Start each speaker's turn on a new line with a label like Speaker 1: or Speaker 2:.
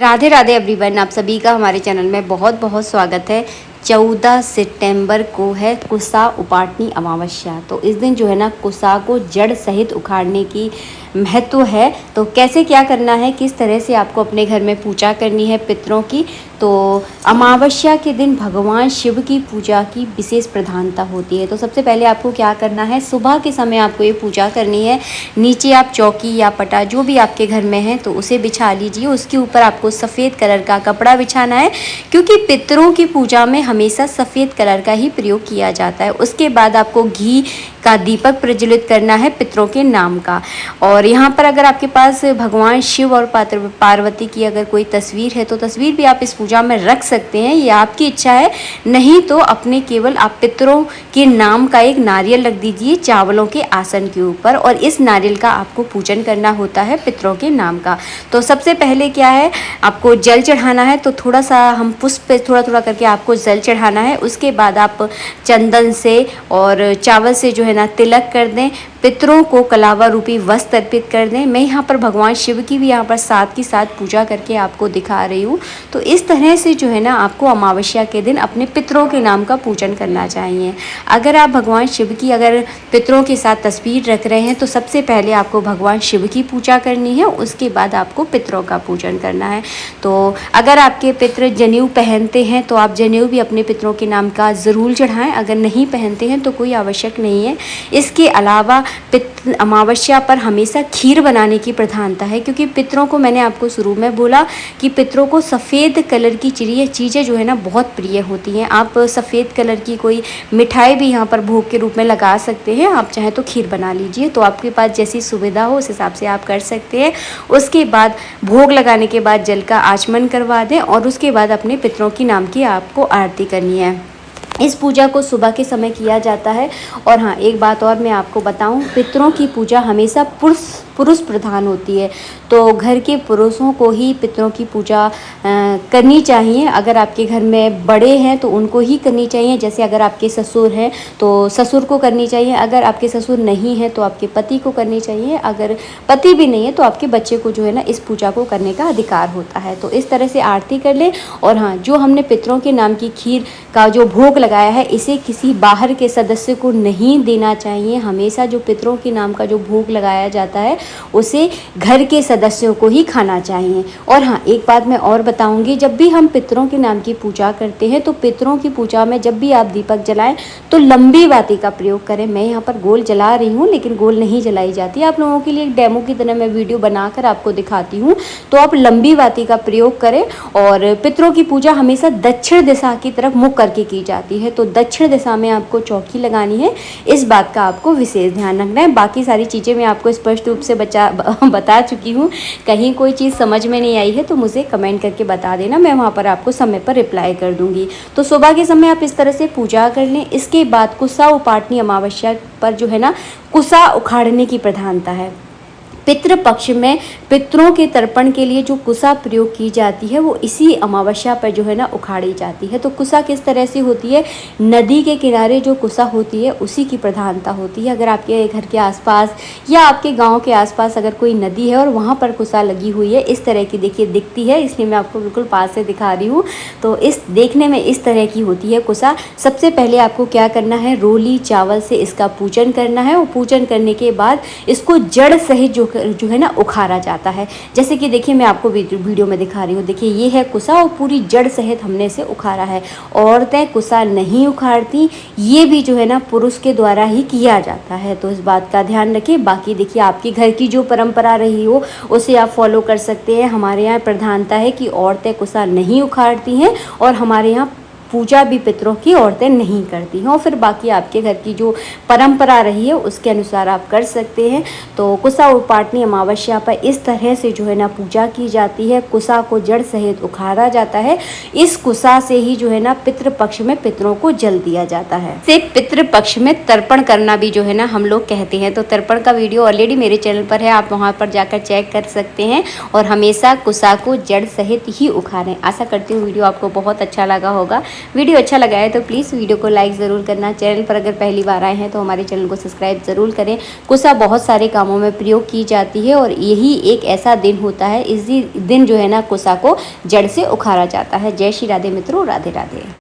Speaker 1: Radhe Radhe everyone, आप सभी का हमारे चैनल में बहुत बहुत स्वागत है। 14 सितंबर को है कुसा उपाटनी अमावस्या। तो इस दिन जो है ना कुसा को जड़ सहित उखाड़ने की महत्व है। तो कैसे क्या करना है, किस तरह से आपको अपने घर में पूजा करनी है पितरों की। तो अमावस्या के दिन भगवान शिव की पूजा की विशेष प्रधानता होती है। तो सबसे पहले आपको क्या करना है, सुबह के समय आपको ये पूजा करनी है। नीचे आप चौकी या पटा जो भी आपके घर में है तो उसे बिछा लीजिए। उसके ऊपर आपको सफ़ेद कलर का कपड़ा बिछाना है, क्योंकि पितरों की पूजा में हमेशा सफ़ेद कलर का ही प्रयोग किया जाता है। उसके बाद आपको घी का दीपक प्रज्वलित करना है पितरों के नाम का। और यहाँ पर अगर आपके पास भगवान शिव और पार्वती की अगर कोई तस्वीर है तो तस्वीर भी आप इस पूजा में रख सकते हैं, ये आपकी इच्छा है। नहीं तो अपने केवल आप पितरों के नाम का एक नारियल रख दीजिए चावलों के आसन के ऊपर, और इस नारियल का आपको पूजन करना होता है पितरों के नाम का। तो सबसे पहले क्या है, आपको जल चढ़ाना है। तो थोड़ा सा हम पुष्प पे थोड़ा थोड़ा करके आपको जल चढ़ाना है। उसके बाद आप चंदन से और चावल से जो है ना तिलक कर दें, पितरों को कलावा रूपी वस्त्र अर्पित कर दें। मैं यहाँ पर भगवान शिव की भी यहाँ पर साथ की साथ पूजा करके आपको दिखा रही हूँ। तो इस तरह से जो है ना आपको अमावस्या के दिन अपने पितरों के नाम का पूजन करना चाहिए। अगर आप भगवान शिव की अगर पितरों के साथ तस्वीर रख रहे हैं तो सबसे पहले आपको भगवान शिव की पूजा करनी है, उसके बाद आपको पितरों का पूजन करना है। तो अगर आपके पितर जनेऊ पहनते हैं तो आप जनेऊ भी अपने पितरों के नाम का ज़रूर चढ़ाएं। अगर नहीं पहनते हैं तो कोई आवश्यक नहीं है। इसके अलावा अमावस्या पर हमेशा खीर बनाने की प्रधानता है, क्योंकि पितरों को मैंने आपको शुरू में बोला कि पितरों को सफ़ेद कलर की चीज़ें जो है ना बहुत प्रिय होती हैं। आप सफ़ेद कलर की कोई मिठाई भी यहाँ पर भोग के रूप में लगा सकते हैं। आप चाहें तो खीर बना लीजिए, तो आपके पास जैसी सुविधा हो उस हिसाब से आप कर सकते हैं। उसके बाद भोग लगाने के बाद जल का आचमन करवा दें, और उसके बाद अपने पितरों की नाम की आपको आरती करनी है। इस पूजा को सुबह के समय किया जाता है। और हाँ, एक बात और मैं आपको बताऊं, पितरों की पूजा हमेशा पुरुष प्रधान होती है। तो घर के पुरुषों को ही पितरों की पूजा करनी चाहिए। अगर आपके घर में बड़े हैं तो उनको ही करनी चाहिए। जैसे अगर आपके ससुर हैं तो ससुर को करनी चाहिए, अगर आपके ससुर नहीं हैं तो आपके पति को करनी चाहिए, अगर पति भी नहीं है तो आपके बच्चे को जो है ना इस पूजा को करने का अधिकार होता है। तो इस तरह से आरती कर लें। और हाँ, जो हमने पितरों के नाम की खीर का जो भोग लगाया है, इसे किसी बाहर के सदस्य को नहीं देना चाहिए। हमेशा जो पितरों के नाम का जो भोग लगाया जाता है उसे घर के सदस्यों को ही खाना चाहिए। और हाँ, एक बात मैं और बताऊंगी, जब भी हम पितरों के नाम की पूजा करते हैं तो पितरों की पूजा में जब भी आप दीपक जलाएं तो लंबी बाती का प्रयोग करें। मैं यहाँ पर गोल जला रही हूँ, लेकिन गोल नहीं जलाई जाती। आप लोगों के लिए एक डेमो की तरह मैं वीडियो बनाकर आपको दिखाती हूँ। तो आप लंबी बाती का प्रयोग करें। और पितरों की पूजा हमेशा दक्षिण दिशा की तरफ मुख करके की जाती है। तो दक्षिण दिशा में आपको चौकी लगानी है, इस बात का आपको विशेष ध्यान रखना है। बाकी सारी चीज़ें मैं आपको स्पष्ट रूप से बता चुकी हूँ। कहीं कोई चीज़ समझ में नहीं आई है तो मुझे कमेंट करके बता देना, मैं वहाँ पर आपको समय पर रिप्लाई कर दूँगी। तो सुबह के समय आप इस तरह से पूजा कर लें। इसके बाद कुसा उपाटनी अमावस्या पर जो है ना कुसा उखाड़ने की प्रधानता है। पितृ पक्ष में पितरों के तर्पण के लिए जो कुसा प्रयोग की जाती है वो इसी अमावस्या पर जो है ना उखाड़ी जाती है। तो कुसा किस तरह से होती है, नदी के किनारे जो कुसा होती है उसी की प्रधानता होती है। अगर आपके घर के आसपास या आपके गांव के आसपास अगर कोई नदी है और वहाँ पर कुसा लगी हुई है, इस तरह की देखिए दिखती है, इसलिए मैं आपको बिल्कुल पास से दिखा रही हूँ। तो इस देखने में इस तरह की होती है कुसा। सबसे पहले आपको क्या करना है, रोली चावल से इसका पूजन करना है। और पूजन करने के बाद इसको जड़ सहित जो है ना उखाड़ा जाता है। जैसे कि देखिए मैं आपको वीडियो में दिखा रही हूँ। देखिए ये है कुसा और पूरी जड़ सहित हमने इसे उखाड़ा है। औरतें कुसा नहीं उखाड़ती, ये भी जो है ना पुरुष के द्वारा ही किया जाता है। तो इस बात का ध्यान रखिए। बाकी देखिए आपकी घर की जो परंपरा रही हो उसे आप फॉलो कर सकते हैं। हमारे यहाँ प्रधानता है कि औरतें कुसा नहीं उखाड़ती हैं, और हमारे यहाँ पूजा भी पितरों की औरतें नहीं करती हैं। और फिर बाकी आपके घर की जो परंपरा रही है उसके अनुसार आप कर सकते हैं। तो कुसा उपाटनी अमावस्या पर इस तरह से जो है ना पूजा की जाती है। कुसा को जड़ सहित उखाड़ा जाता है। इस कुसा से ही जो है ना पितृ पक्ष में पितरों को जल दिया जाता है। से पितृ पक्ष में तर्पण करना भी जो है ना हम लोग कहते हैं। तो तर्पण का वीडियो ऑलरेडी मेरे चैनल पर है, आप वहाँ पर जाकर चेक कर सकते हैं। और हमेशा कुसा को जड़ सहित ही उखाड़ें। आशा करती हूँ वीडियो आपको बहुत अच्छा लगा होगा। वीडियो अच्छा लगा है तो प्लीज़ वीडियो को लाइक ज़रूर करना। चैनल पर अगर पहली बार आए हैं तो हमारे चैनल को सब्सक्राइब ज़रूर करें। कुसा बहुत सारे कामों में प्रयोग की जाती है और यही एक ऐसा दिन होता है, इसी दिन जो है ना कुसा को जड़ से उखाड़ा जाता है। जय श्री राधे मित्रों, राधे राधे।